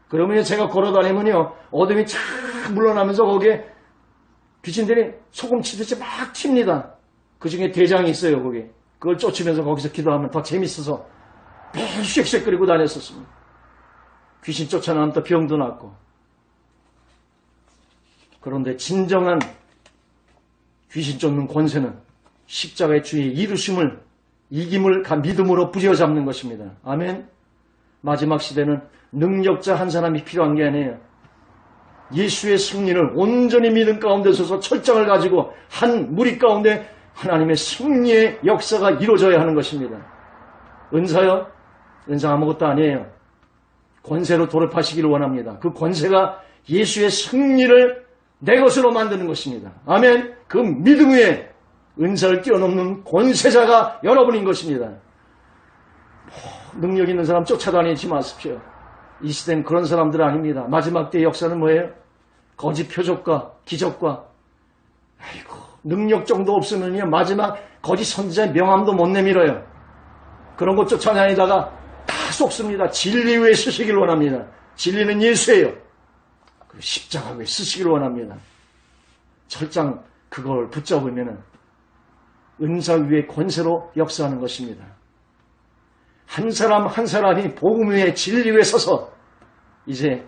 Speaker 1: 그러면 제가 걸어다니면요, 어둠이 쫙 물러나면서 거기에 귀신들이 소금 치듯이 막 튑니다. 그 중에 대장이 있어요, 거기. 그걸 쫓으면서 거기서 기도하면 더 재밌어서 매일 쉑쉑거리고 다녔었습니다. 귀신 쫓아나면 또 병도 낫고. 그런데 진정한 귀신 쫓는 권세는 십자가의 주의 이루심을, 이김을 믿음으로 부여잡는 것입니다. 아멘. 마지막 시대는 능력자 한 사람이 필요한 게 아니에요. 예수의 승리를 온전히 믿음 가운데 서서 철장을 가지고 한 무리 가운데 하나님의 승리의 역사가 이루어져야 하는 것입니다. 은사요? 은사 아무것도 아니에요. 권세로 돌입하시기를 원합니다. 그 권세가 예수의 승리를 내 것으로 만드는 것입니다. 아멘. 그 믿음 위에 은사를 뛰어넘는 권세자가 여러분인 것입니다. 능력 있는 사람 쫓아다니지 마십시오. 이 시대는 그런 사람들 아닙니다. 마지막 때의 역사는 뭐예요? 거짓 표적과 기적과, 아이고, 능력 정도 없으면요, 마지막 거짓 선지자의 명함도 못 내밀어요. 그런 것 쫓아다니다가 다 속습니다. 진리 위에 서시길 원합니다. 진리는 예수예요. 그리고 십자가 위에 서시길 원합니다. 철장 그걸 붙잡으면 은사 위에 권세로 역사하는 것입니다. 한 사람 한 사람이 복음 위에 진리 위에 서서 이제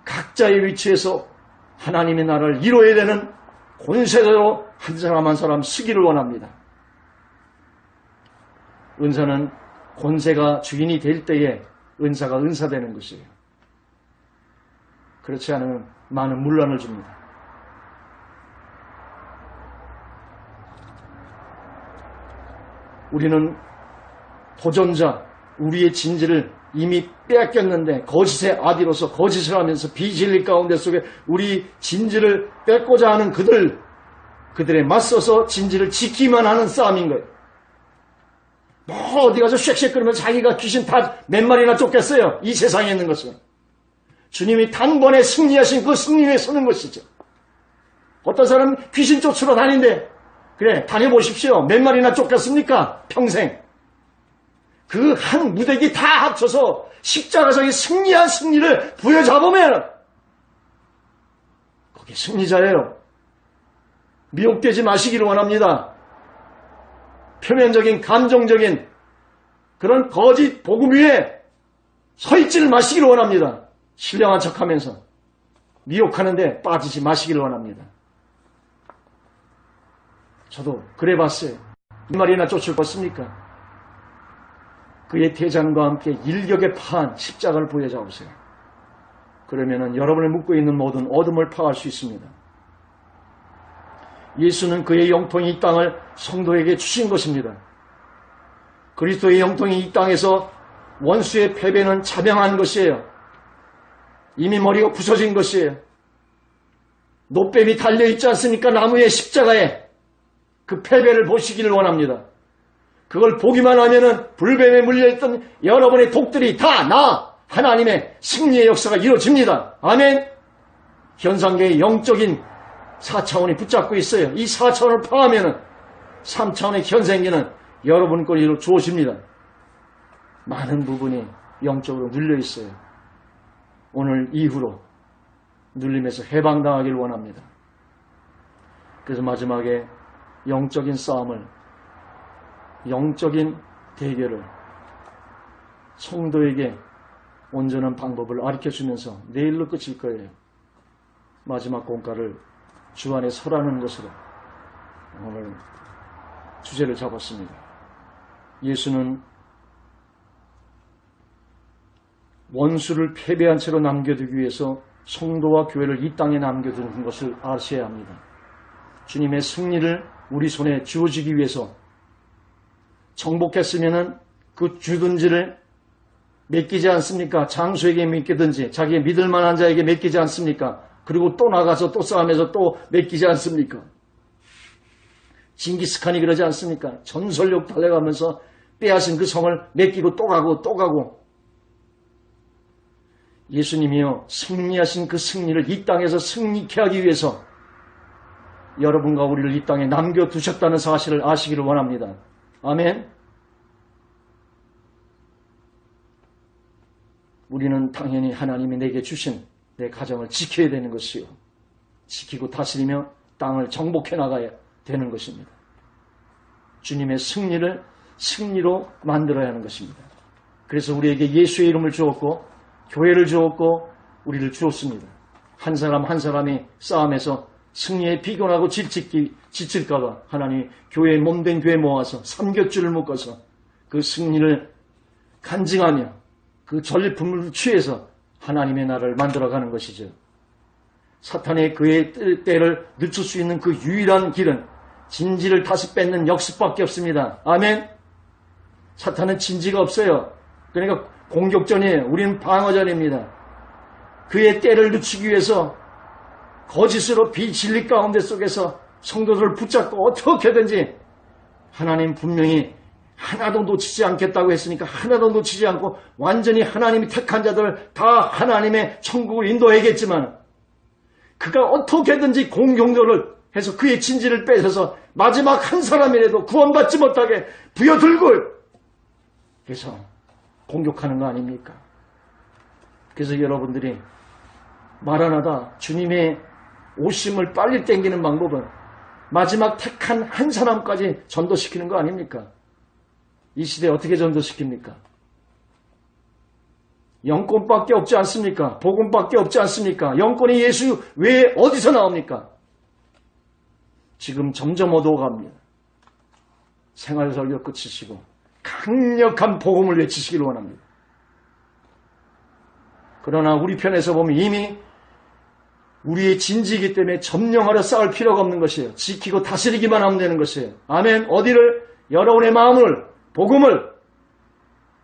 Speaker 1: 각자의 위치에서 하나님의 나라를 이루어야 되는 권세대로 한 사람 한 사람 쓰기를 원합니다. 은사는 권세가 주인이 될 때에 은사가 은사되는 것이에요. 그렇지 않으면 많은 문란을 줍니다. 우리는 도전자, 우리의 진지를 이미 빼앗겼는데 거짓의 아비로서 거짓을 하면서 비진리 가운데 속에 우리 진지를 뺏고자 하는 그들에 맞서서 진지를 지키기만 하는 싸움인 거예요. 뭐 어디 가서 쉑쉑거리면 자기가 귀신 다 몇 마리나 쫓겠어요. 이 세상에 있는 것은. 주님이 단번에 승리하신 그 승리 위에 서는 것이죠. 어떤 사람은 귀신 쫓으러 다니는데 그래, 다녀보십시오. 몇 마리나 쫓겼습니까? 평생. 그 한 무대기 다 합쳐서 십자가상의 승리한 승리를 부여잡으면 거기 승리자예요. 미혹되지 마시기를 원합니다. 표면적인 감정적인 그런 거짓 복음 위에 서 있지를 마시기를 원합니다. 신령한 척하면서 미혹하는데 빠지지 마시기를 원합니다. 저도 그래봤어요. 몇 마리나 쫓을것습니까? 그의 대장과 함께 일격에 파한 십자가를 부여잡으세요. 그러면은 여러분을 묶고 있는 모든 어둠을 파할 수 있습니다. 예수는 그의 영통이 이 땅을 성도에게 주신 것입니다. 그리스도의 영통이 이 땅에서 원수의 패배는 자명한 것이에요. 이미 머리가 부서진 것이에요. 노뱀이 달려있지 않습니까? 나무의 십자가에 그 패배를 보시기를 원합니다. 그걸 보기만 하면은 불뱀에 물려있던 여러분의 독들이 다 하나님의 승리의 역사가 이루어집니다. 아멘. 현상계의 영적인 4차원이 붙잡고 있어요. 이 4차원을 파하면은 3차원의 현생계는 여러분 거리로 주어집니다. 많은 부분이 영적으로 눌려 있어요. 오늘 이후로 눌림에서 해방당하기를 원합니다. 그래서 마지막에 영적인 싸움을, 영적인 대결을 성도에게 온전한 방법을 가르쳐주면서 내일로 끝일 거예요. 마지막 공과를 주 안에 서라는 것으로 오늘 주제를 잡았습니다. 예수는 원수를 패배한 채로 남겨두기 위해서 성도와 교회를 이 땅에 남겨두는 것을 아셔야 합니다. 주님의 승리를 우리 손에 주어지기 위해서 정복했으면 그 주든지를 맡기지 않습니까? 장수에게 맡기든지 자기의 믿을 만한 자에게 맡기지 않습니까? 그리고 또 나가서 또 싸움해서 또 맡기지 않습니까? 징기스칸이 그러지 않습니까? 전설력 달려가면서 빼앗은 그 성을 맡기고 또 가고 또 가고. 예수님이요, 승리하신 그 승리를 이 땅에서 승리케 하기 위해서 여러분과 우리를 이 땅에 남겨두셨다는 사실을 아시기를 원합니다. 아멘. 우리는 당연히 하나님이 내게 주신 내 가정을 지켜야 되는 것이요, 지키고 다스리며 땅을 정복해 나가야 되는 것입니다. 주님의 승리를 승리로 만들어야 하는 것입니다. 그래서 우리에게 예수의 이름을 주었고 교회를 주었고 우리를 주었습니다. 한 사람 한 사람이 싸움에서 승리에 비견하고 지칠까봐 하나님이 교회에 몸된 교회 모아서 삼겹줄을 묶어서 그 승리를 간증하며 그 전리품을 취해서 하나님의 나라를 만들어가는 것이죠. 사탄의 그의 때를 늦출 수 있는 그 유일한 길은 진지를 다시 뺏는 역습밖에 없습니다. 아멘. 사탄은 진지가 없어요. 그러니까 공격전이에요. 우리는 방어전입니다. 그의 때를 늦추기 위해서 거짓으로 비진리 가운데 속에서 성도들을 붙잡고 어떻게든지 하나님 분명히 하나도 놓치지 않겠다고 했으니까 하나도 놓치지 않고 완전히 하나님이 택한 자들을 다 하나님의 천국을 인도해야겠지만 그가 어떻게든지 공격전을 해서 그의 진지를 뺏어서 마지막 한 사람이라도 구원받지 못하게 부여들고 해서 공격하는 거 아닙니까? 그래서 여러분들이 마라나다 주님의 오심을 빨리 땡기는 방법은 마지막 택한 한 사람까지 전도시키는 거 아닙니까? 이 시대에 어떻게 전도시킵니까? 영권밖에 없지 않습니까? 복음밖에 없지 않습니까? 영권이 예수 외에 어디서 나옵니까? 지금 점점 어두워갑니다. 생활설교 끝이시고 강력한 복음을 외치시기를 원합니다. 그러나 우리 편에서 보면 이미 우리의 진지이기 때문에 점령하러 싸울 필요가 없는 것이에요. 지키고 다스리기만 하면 되는 것이에요. 아멘. 어디를? 여러분의 마음을, 복음을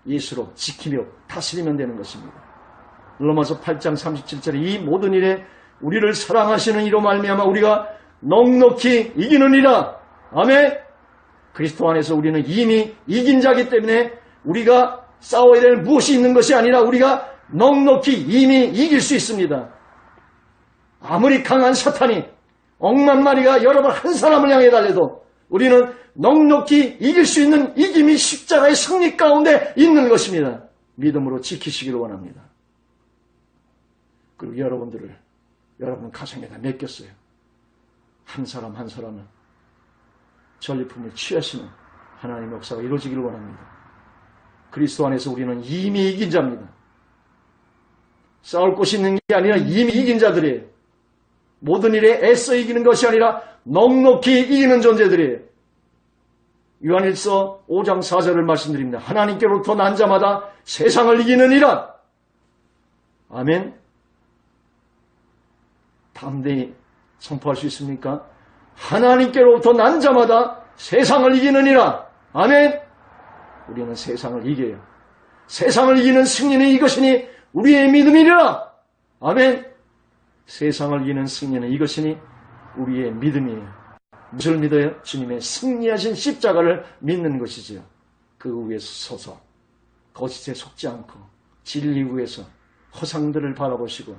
Speaker 1: 예수로 지키며 다스리면 되는 것입니다. 로마서 8장 37절에 이 모든 일에 우리를 사랑하시는 이로 말미암아 우리가 넉넉히 이기느니라. 아멘. 그리스도 안에서 우리는 이미 이긴 자이기 때문에 우리가 싸워야 될 무엇이 있는 것이 아니라 우리가 넉넉히 이미 이길 수 있습니다. 아무리 강한 사탄이 억만 마리가 여러분 한 사람을 향해 달려도 우리는 넉넉히 이길 수 있는 이김이 십자가의 승리 가운데 있는 것입니다. 믿음으로 지키시기를 원합니다. 그리고 여러분 가정에다 맡겼어요. 한 사람 한 사람은 전리품을 취하시는 하나님의 역사가 이루어지기를 원합니다. 그리스도 안에서 우리는 이미 이긴 자입니다. 싸울 곳이 있는 게 아니라 이미 이긴 자들이에요. 모든 일에 애써 이기는 것이 아니라 넉넉히 이기는 존재들이에요. 요한일서 5장 4절을 말씀드립니다. 하나님께로부터 난 자마다 세상을 이기느니라. 아멘. 담대히 선포할 수 있습니까? 하나님께로부터 난 자마다 세상을 이기느니라. 아멘. 우리는 세상을 이겨요. 세상을 이기는 승리는 이것이니 우리의 믿음이라. 아멘. 세상을 이기는 승리는 이것이니 우리의 믿음이에요. 무엇을 믿어요? 주님의 승리하신 십자가를 믿는 것이지요. 그 위에서 서서 거짓에 속지 않고 진리 위에서 허상들을 바라보시고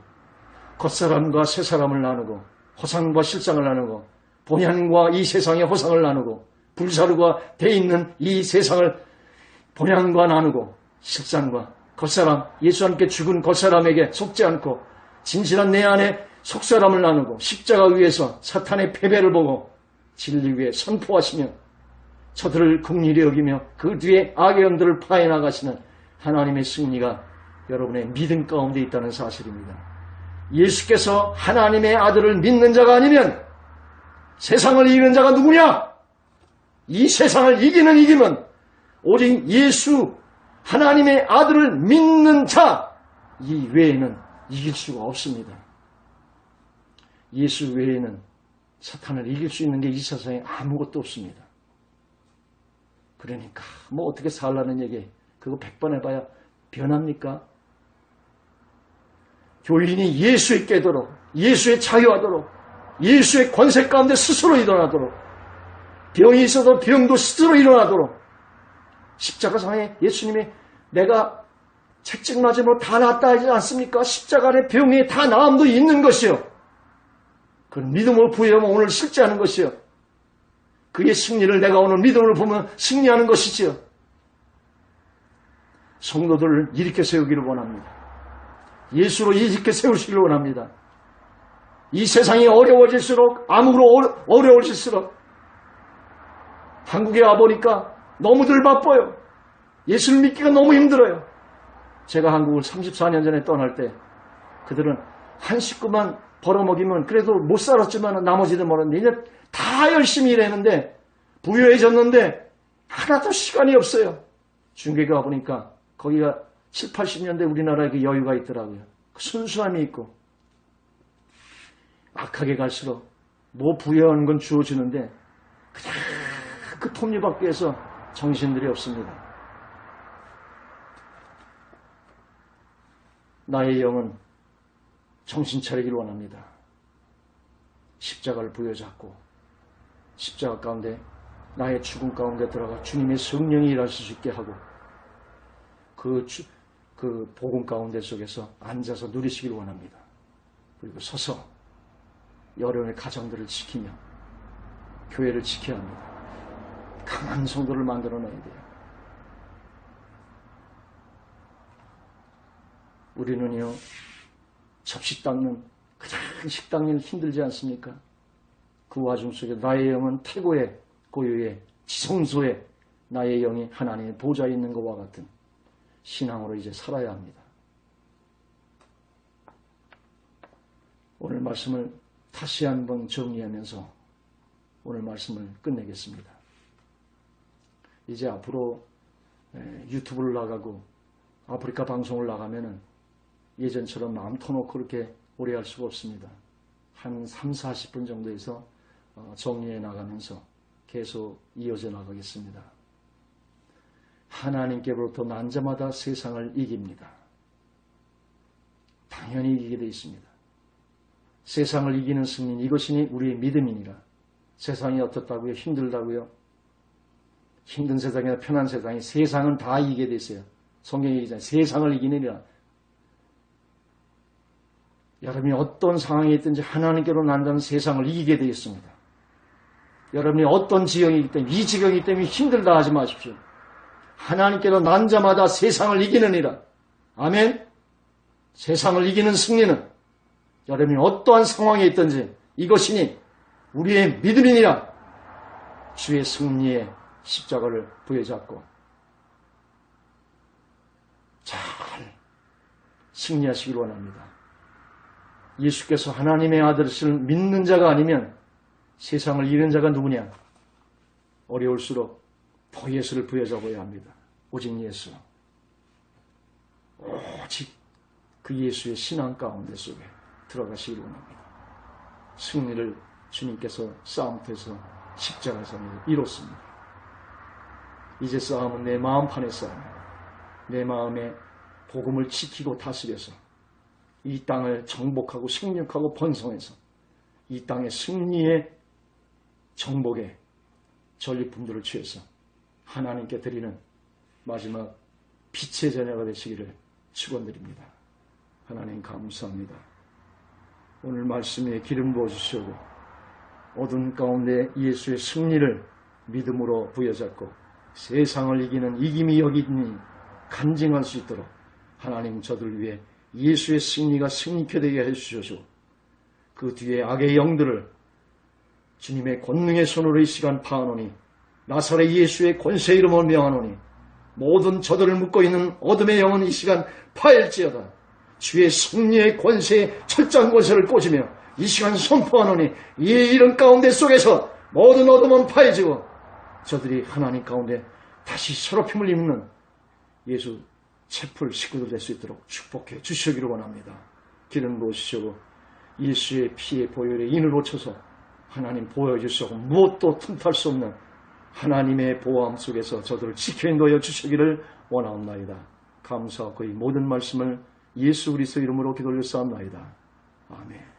Speaker 1: 겉사람과 새사람을 나누고 허상과 실상을 나누고 본향과 이 세상의 허상을 나누고 불사르가 돼 있는 이 세상을 본향과 나누고 실상과 겉사람, 예수 함께 죽은 겉사람에게 속지 않고 진실한 내 안에 속사람을 나누고 십자가 위에서 사탄의 패배를 보고 진리 위에 선포하시며 저들을 긍휼히 여기며 그 뒤에 악의 영들을 파해나가시는 하나님의 승리가 여러분의 믿음 가운데 있다는 사실입니다. 예수께서 하나님의 아들을 믿는 자가 아니면 세상을 이기는 자가 누구냐? 이 세상을 이기는 이김은 오직 예수 하나님의 아들을 믿는 자 이 외에는 이길 수가 없습니다. 예수 외에는 사탄을 이길 수 있는 게 이 세상에 아무것도 없습니다. 그러니까 뭐 어떻게 살라는 얘기 그거 100번 해봐야 변합니까? 교인이 예수에 깨도록 예수에 자유하도록 예수의 권세 가운데 스스로 일어나도록 병이 있어도 병도 스스로 일어나도록 십자가상에 예수님이 내가 채찍 맞으면 다 낫다 하지 않습니까? 십자가 안에 병에 다 나음도 있는 것이요. 그 믿음을 부여하면 오늘 실제하는 것이요. 그의 승리를 내가 오늘 믿음을 보면 승리하는 것이지요. 성도들을 일으켜 세우기를 원합니다. 예수로 일으켜 세우시기를 원합니다. 이 세상이 어려워질수록 암으로 어려워질수록 한국에 와보니까 너무들 바빠요. 예수를 믿기가 너무 힘들어요. 제가 한국을 34년 전에 떠날 때 그들은 한 식구만 벌어먹이면 그래도 못 살았지만 나머지도 멀었는데 이제 다 열심히 일했는데 부유해졌는데 하나도 시간이 없어요. 중국에 가보니까 거기가 7, 80년대 우리나라에 그 여유가 있더라고요. 그 순수함이 있고 악하게 갈수록 뭐 부여한 건 주어지는데 그냥 그 톱니바퀴에서 정신들이 없습니다. 나의 영은 정신 차리기를 원합니다. 십자가를 부여잡고 십자가 가운데 나의 죽음 가운데 들어가 주님의 성령이 일하실 수 있게 하고 그 복음 가운데 속에서 앉아서 누리시기를 원합니다. 그리고 서서 여러분의 가정들을 지키며 교회를 지켜야 합니다. 강한 성도를 만들어내야 돼요. 우리는요 접시 닦는 그냥 식당 일 힘들지 않습니까? 그 와중 속에 나의 영은 태고의 고유의 지성소에 나의 영이 하나님의 보좌에 있는 것과 같은 신앙으로 이제 살아야 합니다. 오늘 말씀을 다시 한번 정리하면서 오늘 말씀을 끝내겠습니다. 이제 앞으로 유튜브를 나가고 아프리카 방송을 나가면은 예전처럼 마음 터놓고 그렇게 오래 할 수가 없습니다. 한 3, 40분 정도에서 정리해 나가면서 계속 이어져 나가겠습니다. 하나님께로부터 난 자마다 세상을 이깁니다. 당연히 이기게 되어 있습니다. 세상을 이기는 승리는 이것이니 우리의 믿음이니라. 세상이 어떻다고요? 힘들다고요? 힘든 세상이나 편한 세상이 세상은 다 이기게 되어 있어요. 성경이 얘기하잖아요. 세상을 이기느니라. 여러분이 어떤 상황에 있든지 하나님께로 난 자는 세상을 이기게 되어 있습니다. 여러분이 어떤 지경이기 때문에, 이 지경이기 때문에 힘들다 하지 마십시오. 하나님께로 난 자마다 세상을 이기느니라. 아멘. 세상을 이기는 승리는 여러분이 어떠한 상황에 있든지 이것이니 우리의 믿음이니라. 주의 승리의 십자가를 부여잡고 잘 승리하시길 원합니다. 예수께서 하나님의 아들을 믿는 자가 아니면 세상을 이기는 자가 누구냐? 어려울수록 더 예수를 부여잡아야 합니다. 오직 예수. 오직 그 예수의 신앙 가운데 속에 들어가시길 원합니다. 승리를 주님께서 싸움터에서 십자가에서 이뤘습니다. 이제 싸움은 내 마음판의 싸움입니다. 내 마음에 복음을 지키고 다스려서 이 땅을 정복하고 생육하고 번성해서 이 땅의 승리의 정복의 전리품들을 취해서 하나님께 드리는 마지막 빛의 자녀가 되시기를 축원드립니다. 하나님 감사합니다. 오늘 말씀에 기름 부어주시고 어두운 가운데 예수의 승리를 믿음으로 부여잡고 세상을 이기는 이김이 여기 있니 간증할 수 있도록 하나님 저들을 위해 예수의 승리가 승리케 되게 해주셔서 그 뒤에 악의 영들을 주님의 권능의 손으로 이 시간 파하노니 나사렛 예수의 권세 이름을 명하노니 모든 저들을 묶고 있는 어둠의 영은 이 시간 파일지어다. 주의 승리의 권세에 철저한 권세를 꽂으며 이 시간 선포하노니 이 이름 가운데 속에서 모든 어둠은 파해지고 저들이 하나님 가운데 다시 새롭힘을 입는 예수 채플 식구들 될 수 있도록 축복해 주시기를 원합니다. 기름 부으시고 예수의 피의 보혈에 인을 놓쳐서 하나님 보여주시고 무엇도 틈탈 수 없는 하나님의 보호함 속에서 저들을 지켜 인도하여 주시기를 원하옵나이다. 감사하고 이 모든 말씀을 예수 그리스도 이름으로 기도를 쌓옵나이다. 아멘.